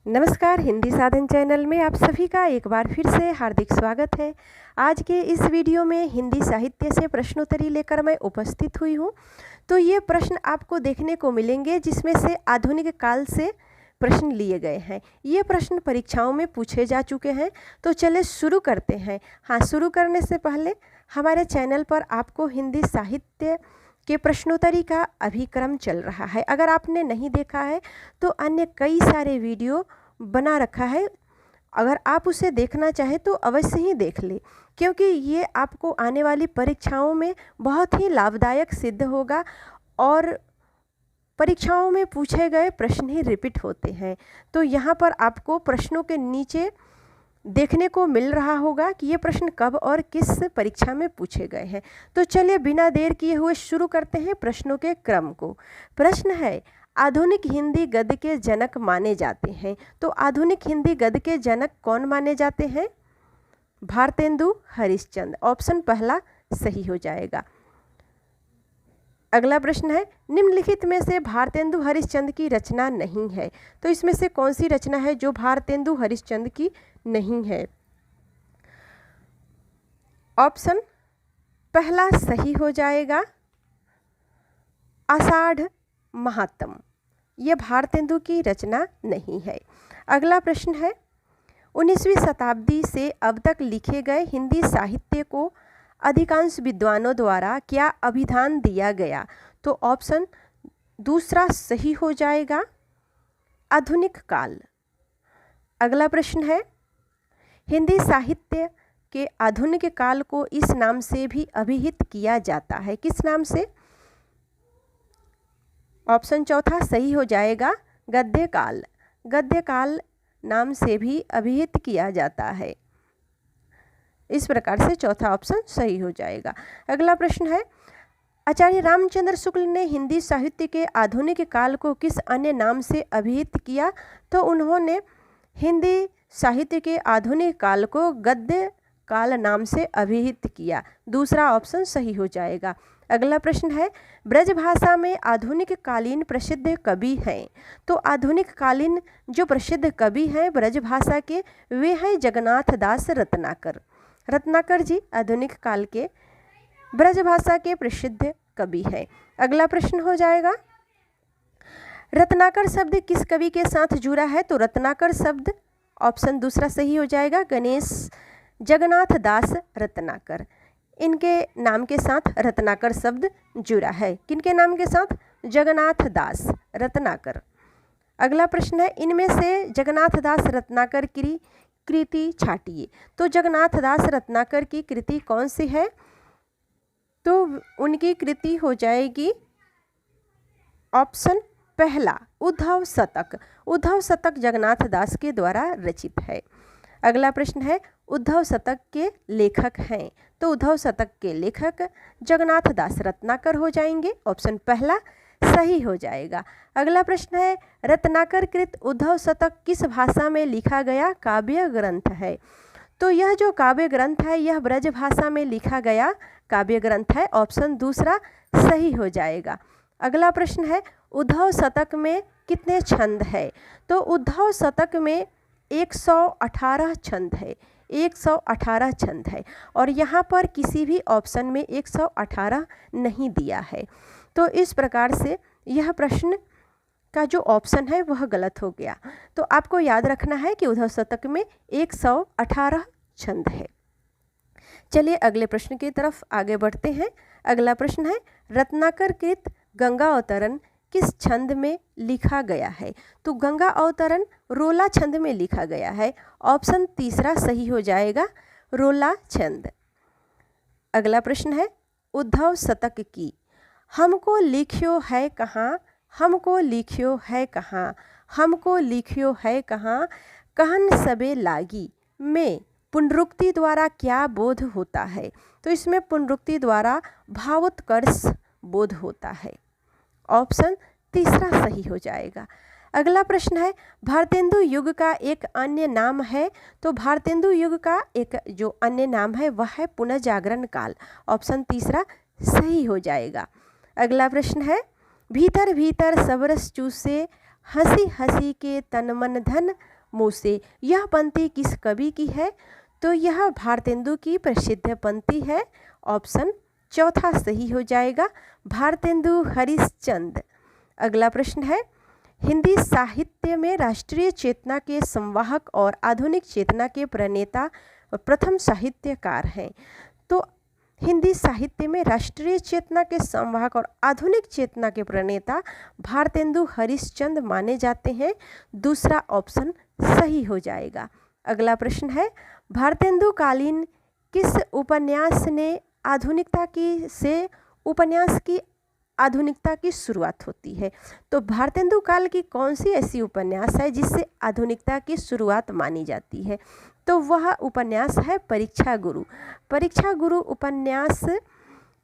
नमस्कार, हिंदी साधन चैनल में आप सभी का एक बार फिर से हार्दिक स्वागत है। आज के इस वीडियो में हिंदी साहित्य से प्रश्नोत्तरी लेकर मैं उपस्थित हुई हूँ। तो ये प्रश्न आपको देखने को मिलेंगे जिसमें से आधुनिक काल से प्रश्न लिए गए हैं। ये प्रश्न परीक्षाओं में पूछे जा चुके हैं। तो चले शुरू करते हैं। हाँ, शुरू करने से पहले हमारे चैनल पर आपको हिंदी साहित्य के प्रश्नोत्तरी का अभिक्रम चल रहा है। अगर आपने नहीं देखा है तो अन्य कई सारे वीडियो बना रखा है। अगर आप उसे देखना चाहें तो अवश्य ही देख लें, क्योंकि ये आपको आने वाली परीक्षाओं में बहुत ही लाभदायक सिद्ध होगा और परीक्षाओं में पूछे गए प्रश्न ही रिपीट होते हैं। तो यहाँ पर आपको प्रश्नों के नीचे देखने को मिल रहा होगा कि ये प्रश्न कब और किस परीक्षा में पूछे गए हैं। तो चलिए बिना देर किए हुए शुरू करते हैं प्रश्नों के क्रम को। प्रश्न है, आधुनिक हिंदी गद्य के जनक माने जाते हैं। तो आधुनिक हिंदी गद्य के जनक कौन माने जाते हैं? भारतेंदु हरिश्चंद्र। ऑप्शन पहला सही हो जाएगा। अगला प्रश्न है, निम्नलिखित में से भारतेंदु हरिश्चंद्र की रचना नहीं है। तो इसमें से कौन सी रचना है जो भारतेंदु हरिश्चंद्र की नहीं है? ऑप्शन पहला सही हो जाएगा, आषाढ़ महात्म। ये भारतेंदु की रचना नहीं है। अगला प्रश्न है, 19वीं शताब्दी से अब तक लिखे गए हिंदी साहित्य को अधिकांश विद्वानों द्वारा क्या अभिधान दिया गया? तो ऑप्शन दूसरा सही हो जाएगा, आधुनिक काल। अगला प्रश्न है, हिंदी साहित्य के आधुनिक काल को इस नाम से भी अभिहित किया जाता है। किस नाम से? ऑप्शन चौथा सही हो जाएगा, गद्य काल। गद्य काल नाम से भी अभिहित किया जाता है। इस प्रकार से चौथा ऑप्शन सही हो जाएगा। अगला प्रश्न है, आचार्य रामचंद्र शुक्ल ने हिंदी साहित्य के आधुनिक काल को किस अन्य नाम से अभिहित किया? तो उन्होंने हिंदी साहित्य के आधुनिक काल को गद्य काल नाम से अभिहित किया। दूसरा ऑप्शन सही हो जाएगा। अगला प्रश्न है, ब्रजभाषा में आधुनिक कालीन प्रसिद्ध कवि हैं। तो आधुनिक कालीन जो प्रसिद्ध कवि हैं ब्रजभाषा के, वे हैं जगन्नाथ दास रत्नाकर। रत्नाकर जी आधुनिक काल के ब्रजभाषा के प्रसिद्ध कवि हैं। अगला प्रश्न हो जाएगा, रत्नाकर शब्द किस कवि के साथ जुड़ा है? तो रत्नाकर शब्द ऑप्शन दूसरा सही हो जाएगा, गणेश जगन्नाथ दास रत्नाकर। इनके नाम के साथ रत्नाकर शब्द जुड़ा है। किनके नाम के साथ? जगन्नाथ दास रत्नाकर। अगला प्रश्न है, इनमें से जगन्नाथ दास रत्नाकर की कृति छाटिए। तो जगन्नाथ दास रत्नाकर की कृति कौन सी है? तो उनकी कृति हो जाएगी ऑप्शन पहला, उद्धव शतक। उद्धव शतक जगन्नाथ दास के द्वारा रचित है। अगला प्रश्न है, उद्धव शतक के लेखक हैं। तो उद्धव शतक के लेखक जगन्नाथ दास रत्नाकर हो जाएंगे। ऑप्शन पहला सही हो जाएगा। अगला प्रश्न है, रत्नाकर कृत उद्धव शतक किस भाषा में लिखा गया काव्य ग्रंथ है? तो यह जो काव्य ग्रंथ है यह ब्रज भाषा में लिखा गया काव्य ग्रंथ है। ऑप्शन दूसरा सही हो जाएगा। अगला प्रश्न है, उद्धव शतक में कितने छंद है? तो उद्धव शतक में 118 छंद है। 118 छंद है और यहाँ पर किसी भी ऑप्शन में 118 नहीं दिया है। तो इस प्रकार से यह प्रश्न का जो ऑप्शन है वह गलत हो गया। तो आपको याद रखना है कि उद्धव शतक में 118 छंद है। चलिए अगले प्रश्न की तरफ आगे बढ़ते हैं। अगला प्रश्न है, रत्नाकर कृत गंगा अवतरण किस छंद में लिखा गया है? तो गंगा अवतरण रोला छंद में लिखा गया है। ऑप्शन तीसरा सही हो जाएगा, रोला छंद। अगला प्रश्न है, उद्धव शतक की हमको लिखियो है कहाँ? हमको लिखियो है कहाँ? हमको लिखियो है कहाँ? कहन सबे लागी में पुनरुक्ति द्वारा क्या बोध होता है? तो इसमें पुनरुक्ति द्वारा भावोत्कर्ष बोध होता है। ऑप्शन तीसरा सही हो जाएगा। अगला प्रश्न है, भारतेंदु युग का एक अन्य नाम है। तो भारतेंदु युग का एक जो अन्य नाम है वह है पुनर्जागरण काल। ऑप्शन तीसरा सही हो जाएगा। अगला प्रश्न है, भीतर भीतर सबरस चूसे हंसी हंसी के तन मन धन मुँह से। यह पंक्ति किस कवि की है? तो यह भारतेंदु की प्रसिद्ध पंक्ति है। ऑप्शन चौथा सही हो जाएगा, भारतेंदु हरिश्चंद्र। अगला प्रश्न है, हिंदी साहित्य में राष्ट्रीय चेतना के संवाहक और आधुनिक चेतना के प्रणेता प्रथम साहित्यकार हैं। तो हिंदी साहित्य में राष्ट्रीय चेतना के संवाहक और आधुनिक चेतना के प्रणेता भारतेंदु हरिश्चंद्र माने जाते हैं। दूसरा ऑप्शन सही हो जाएगा। अगला प्रश्न है, भारतेंदु कालीन किस उपन्यास ने उपन्यास की आधुनिकता की शुरुआत होती है? तो भारतेंदु काल की कौन सी ऐसी उपन्यास है जिससे आधुनिकता की शुरुआत मानी जाती है? तो वह उपन्यास है परीक्षा गुरु। परीक्षा गुरु उपन्यास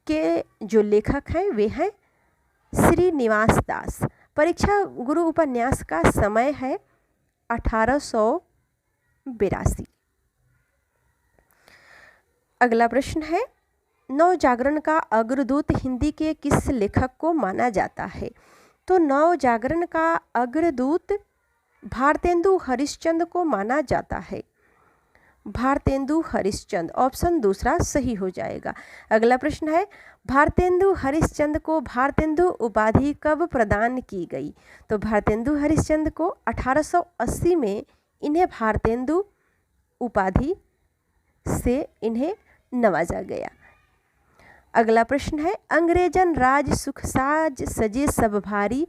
के जो लेखक हैं वे हैं श्रीनिवास दास। परीक्षा गुरु उपन्यास का समय है 1882। अगला प्रश्न है, नवजागरण का अग्रदूत हिंदी के किस लेखक को माना जाता है? तो नवजागरण का अग्रदूत भारतेंदु हरिश्चंद्र को माना जाता है। भारतेंदु हरिश्चंद्र, ऑप्शन दूसरा सही हो जाएगा। अगला प्रश्न है, भारतेंदु हरिश्चंद्र को भारतेंदु उपाधि कब प्रदान की गई? तो भारतेंदु हरिश्चंद्र को 1880 में इन्हें भारतेंदु उपाधि से इन्हें नवाजा गया। अगला प्रश्न है, अंग्रेजन राज सुख साज सजे सब भारी,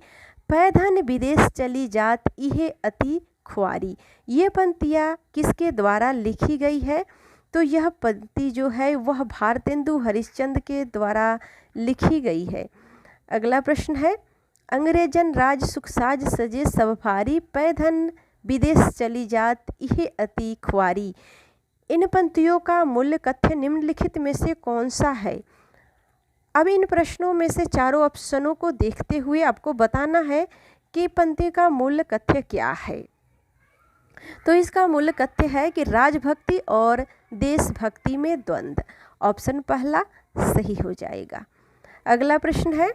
पैधन विदेश चली जात इहे अति ख्वारी। ये पंक्तियाँ किसके द्वारा लिखी गई है? तो यह पंक्ति जो है वह भारतेंदु हरिश्चंद्र के द्वारा लिखी गई है। अगला प्रश्न है, अंग्रेजन राज सुख साज सजे सब भारी, पैधन विदेश चली जात इहे अति ख्वारी। इन पंक्तियों का मूल कथ्य निम्नलिखित में से कौन सा है? अब इन प्रश्नों में से चारों ऑप्शनों को देखते हुए आपको बताना है कि पंक्ति का मूल कथ्य क्या है। तो इसका मूल कथ्य है कि राजभक्ति और देशभक्ति में द्वंद्व। ऑप्शन पहला सही हो जाएगा। अगला प्रश्न है,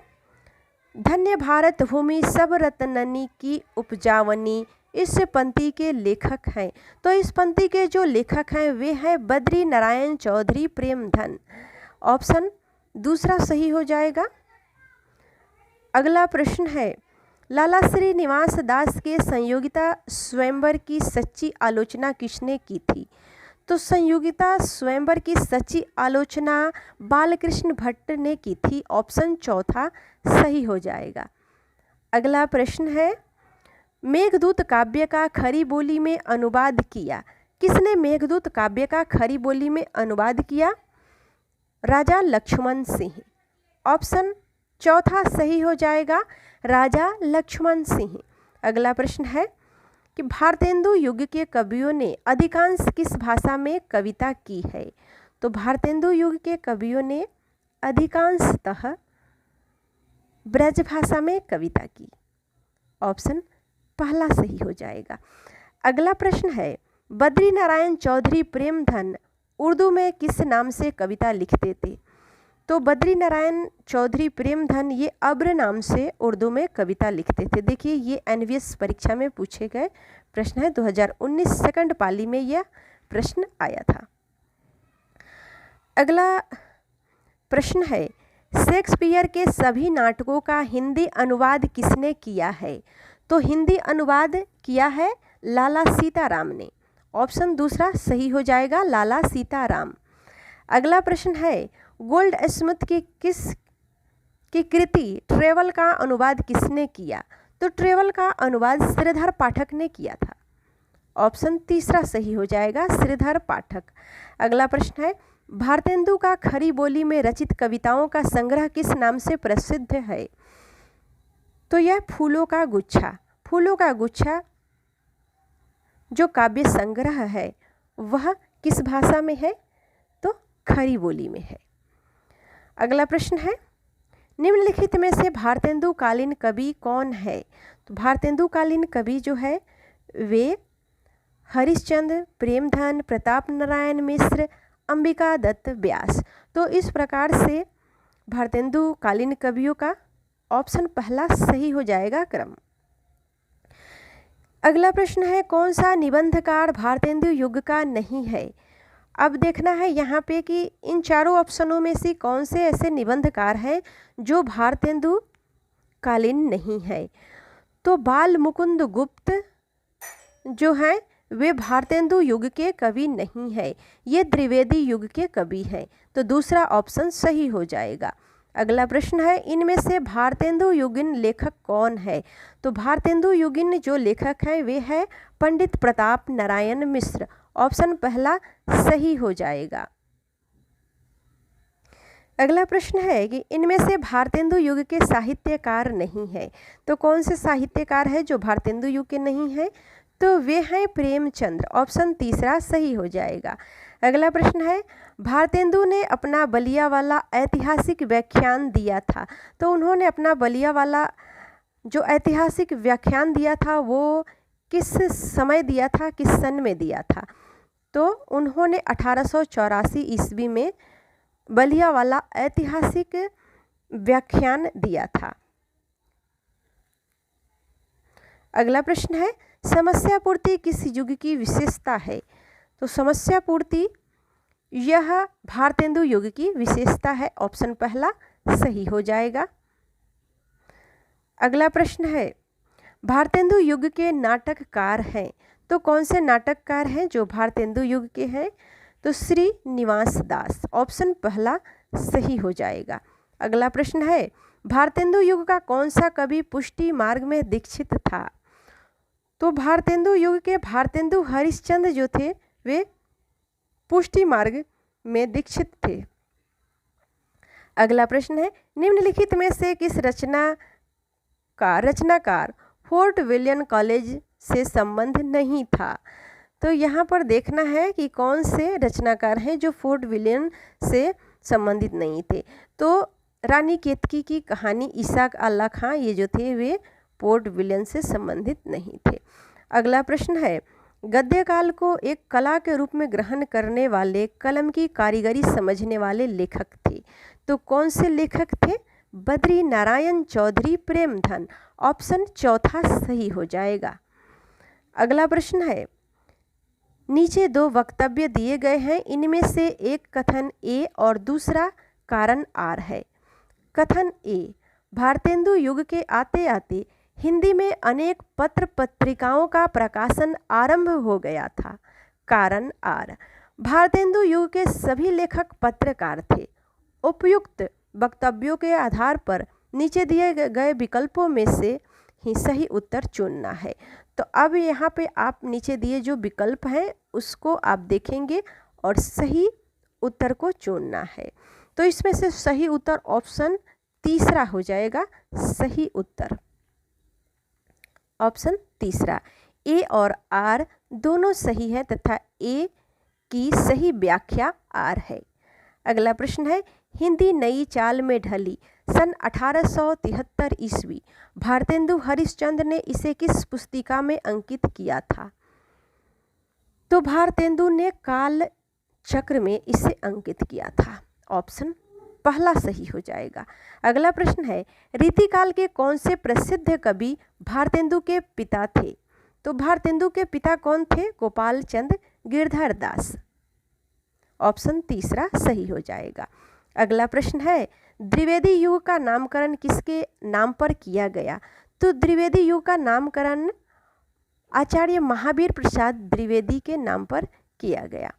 धन्य भारत भूमि सब रत्ननी की उपजावनी, इस पंक्ति के लेखक हैं। तो इस पंक्ति के जो लेखक हैं वे हैं बद्री नारायण चौधरी प्रेमधन। ऑप्शन दूसरा सही हो जाएगा। अगला प्रश्न है, लाला श्रीनिवास दास के संयोगिता स्वयंवर की सच्ची आलोचना किसने की थी? तो संयोगिता स्वयंवर की सच्ची आलोचना बालकृष्ण भट्ट ने की थी। ऑप्शन चौथा सही हो जाएगा। अगला प्रश्न है, मेघदूत काव्य का खरी बोली में अनुवाद किया। किसने मेघदूत काव्य का खरी बोली में अनुवाद किया? राजा लक्ष्मण सिंह। ऑप्शन चौथा सही हो जाएगा, राजा लक्ष्मण सिंह। अगला प्रश्न है कि भारतेंदु युग के कवियों ने अधिकांश किस भाषा में कविता की है? तो भारतेंदु युग के कवियों ने अधिकांशतः ब्रज भाषा में कविता की। ऑप्शन पहला सही हो जाएगा। अगला प्रश्न है, बद्री नारायण चौधरी प्रेमधन उर्दू में किस नाम से कविता लिखते थे? तो बद्री नारायण चौधरी प्रेमधन ये अब्र नाम से उर्दू में कविता लिखते थे। देखिए ये एनवीएस परीक्षा में पूछे गए प्रश्न है, 2019 सेकंड पाली में यह प्रश्न आया था। अगला प्रश्न है, शेक्सपियर के सभी नाटकों का हिंदी अनुवाद किसने किया है? तो हिंदी अनुवाद किया है लाला सीताराम ने। ऑप्शन दूसरा सही हो जाएगा, लाला सीताराम। अगला प्रश्न है, गोल्ड स्मिथ की कृति ट्रेवल का अनुवाद किसने किया? तो ट्रेवल का अनुवाद श्रीधर पाठक ने किया था। ऑप्शन तीसरा सही हो जाएगा, श्रीधर पाठक। अगला प्रश्न है, भारतेंदु का खरी बोली में रचित कविताओं का संग्रह किस नाम से प्रसिद्ध है? तो यह फूलों का गुच्छा। फूलों का गुच्छा जो काव्य संग्रह है वह किस भाषा में है? तो खरी बोली में है। अगला प्रश्न है, निम्नलिखित में से भारतेंदु कालीन कवि कौन है? तो भारतेंदु कालीन कवि जो है वे हरिश्चंद्र, प्रेमधन, प्रताप नारायण मिश्र, अंबिका दत्त व्यास। तो इस प्रकार से भारतेंदु कालीन कवियों का ऑप्शन पहला सही हो जाएगा क्रम। अगला प्रश्न है, कौन सा निबंधकार भारतेंदु युग का नहीं है। अब देखना है यहाँ पे कि इन चारों ऑप्शनों में से कौन से ऐसे निबंधकार हैं जो भारतेंदु कालीन नहीं है। तो बाल मुकुंद गुप्त जो हैं वे भारतेंदु युग के कवि नहीं है, ये द्विवेदी युग के कवि हैं। तो दूसरा ऑप्शन सही हो जाएगा। अगला प्रश्न है, इनमें से भारतेंदु युगीन लेखक कौन है। तो भारतेंदु युगीन जो लेखक हैं वे है पंडित प्रताप नारायण मिश्र। ऑप्शन पहला सही हो जाएगा। अगला प्रश्न है कि इनमें से भारतेंदु युग के साहित्यकार नहीं है। तो कौन से साहित्यकार है जो भारतेंदु युग के नहीं है। तो वे हैं प्रेमचंद्र। ऑप्शन तीसरा सही हो जाएगा। अगला प्रश्न है, भारतेंदु ने अपना बलिया वाला ऐतिहासिक व्याख्यान दिया था। तो उन्होंने अपना बलिया वाला जो ऐतिहासिक व्याख्यान दिया था वो किस समय दिया था, किस सन में दिया था। तो उन्होंने 1884 ईस्वी में बलिया वाला ऐतिहासिक व्याख्यान दिया था। अगला प्रश्न है, समस्या पूर्ति किस युग की विशेषता है। तो समस्या पूर्ति यह भारतेंदु युग की विशेषता है। ऑप्शन पहला सही हो जाएगा। अगला प्रश्न है, भारतेंदु युग के नाटककार हैं। तो कौन से नाटककार हैं जो भारतेंदु युग के हैं। तो श्री निवास दास। ऑप्शन पहला सही हो जाएगा। अगला प्रश्न है, भारतेंदु युग का कौन सा कवि पुष्टि मार्ग में दीक्षित था। तो भारतेंदु युग के भारतेंदु हरिश्चंद्र जो थे वे पुष्टि मार्ग में दीक्षित थे। अगला प्रश्न है, निम्नलिखित में से किस रचनाकार फोर्ट विलियम कॉलेज से संबंध नहीं था। तो यहाँ पर देखना है कि कौन से रचनाकार हैं जो फोर्ट विलियम से संबंधित नहीं थे। तो रानी केतकी की कहानी इसाक अल्लाह खां ये जो थे वे फोर्ट विलियम से संबंधित नहीं थे। अगला प्रश्न है, गद्य काल को एक कला के रूप में ग्रहण करने वाले, कलम की कारीगरी समझने वाले लेखक थे। तो कौन से लेखक थे। बद्री नारायण चौधरी प्रेमधन। ऑप्शन चौथा सही हो जाएगा। अगला प्रश्न है, नीचे दो वक्तव्य दिए गए हैं, इनमें से एक कथन ए और दूसरा कारण आर है। कथन ए, भारतेंदु युग के आते आते हिंदी में अनेक पत्र पत्रिकाओं का प्रकाशन आरंभ हो गया था। कारण आर, भारतेंदु युग के सभी लेखक पत्रकार थे। उपयुक्त वक्तव्यों के आधार पर नीचे दिए गए विकल्पों में से ही सही उत्तर चुनना है। तो अब यहाँ पे आप नीचे दिए जो विकल्प हैं उसको आप देखेंगे और सही उत्तर को चुनना है। तो इसमें से सही उत्तर ऑप्शन तीसरा हो जाएगा। सही उत्तर ऑप्शन तीसरा। ए और आर दोनों सही है तथा ए की सही व्याख्या आर है। अगला प्रश्न है, हिंदी नई चाल में ढली सन 1873 ईस्वी। भारतेंदु हरिश्चंद्र ने इसे किस पुस्तिका में अंकित किया था। तो भारतेंदु ने काल चक्र में इसे अंकित किया था। ऑप्शन पहला सही हो जाएगा। अगला प्रश्न है, रीतिकाल के कौन से प्रसिद्ध कवि भारतेंदु के पिता थे। तो भारतेंदु के पिता कौन थे। गोपाल चंद गिरधर दास। ऑप्शन तीसरा सही हो जाएगा। अगला प्रश्न है, द्विवेदी युग का नामकरण किसके नाम पर किया गया। तो द्विवेदी युग का नामकरण आचार्य महावीर प्रसाद द्विवेदी के नाम पर किया गया।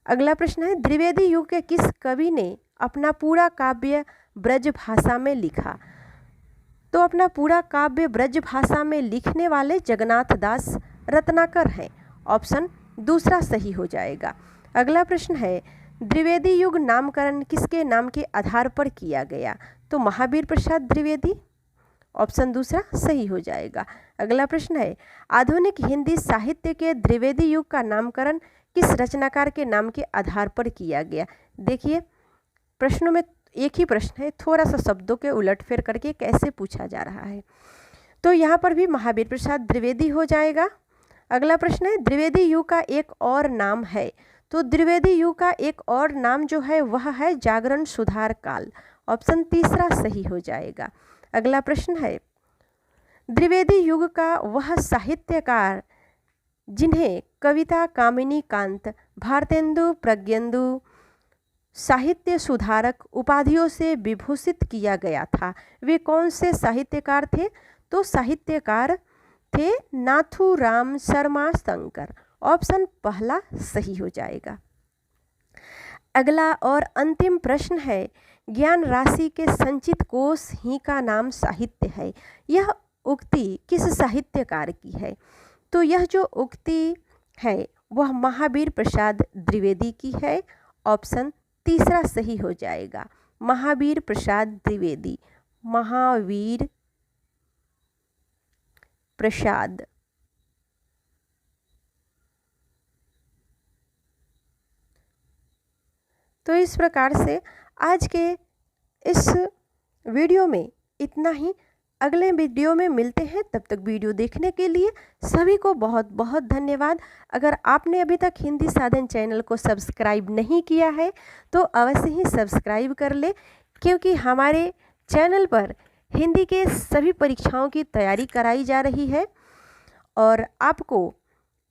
अगला प्रश्न है, द्विवेदी युग के किस कवि ने अपना पूरा काव्य ब्रज भाषा में लिखा। तो अपना पूरा काव्य ब्रज भाषा में लिखने वाले जगन्नाथ दास रत्नाकर हैं। ऑप्शन दूसरा सही हो जाएगा। अगला प्रश्न है, द्विवेदी युग नामकरण किसके नाम के आधार पर किया गया। तो महावीर प्रसाद द्विवेदी। ऑप्शन दूसरा सही हो जाएगा। अगला प्रश्न है, आधुनिक हिंदी साहित्य के द्विवेदी युग का नामकरण किस रचनाकार के नाम के आधार पर किया गया। देखिए प्रश्नों में एक ही प्रश्न है, थोड़ा सा शब्दों के उलटफेर करके कैसे पूछा जा रहा है। तो यहाँ पर भी महावीर प्रसाद द्विवेदी हो जाएगा। अगला प्रश्न है, द्विवेदी युग का एक और नाम है। तो द्विवेदी युग का एक और नाम जो है वह है जागरण सुधार काल। ऑप्शन तीसरा सही हो जाएगा। अगला प्रश्न है, द्विवेदी युग का वह साहित्यकार जिन्हें कविता कामिनी कांत, भारतेंदु, प्रज्ञेंदु, साहित्य सुधारक उपाधियों से विभूषित किया गया था, वे कौन से साहित्यकार थे? तो साहित्यकार थे नाथूराम शर्मा शंकर। ऑप्शन पहला सही हो जाएगा। अगला और अंतिम प्रश्न है, ज्ञान राशि के संचित कोश ही का नाम साहित्य है, यह उक्ति किस साहित्यकार की है? तो यह जो उक्ति है वह महावीर प्रसाद द्विवेदी की है। ऑप्शन तीसरा सही हो जाएगा, महावीर प्रसाद द्विवेदी। महावीर प्रसाद। तो इस प्रकार से आज के इस वीडियो में इतना ही। अगले वीडियो में मिलते हैं, तब तक वीडियो देखने के लिए सभी को बहुत बहुत धन्यवाद। अगर आपने अभी तक हिंदी साधन चैनल को सब्सक्राइब नहीं किया है तो अवश्य ही सब्सक्राइब कर ले, क्योंकि हमारे चैनल पर हिंदी के सभी परीक्षाओं की तैयारी कराई जा रही है। और आपको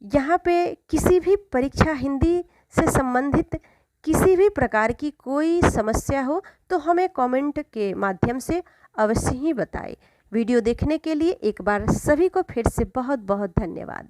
यहाँ पे किसी भी परीक्षा हिंदी से संबंधित किसी भी प्रकार की कोई समस्या हो तो हमें कमेंट के माध्यम से अवश्य ही बताएं। वीडियो देखने के लिए एक बार सभी को फिर से बहुत बहुत धन्यवाद।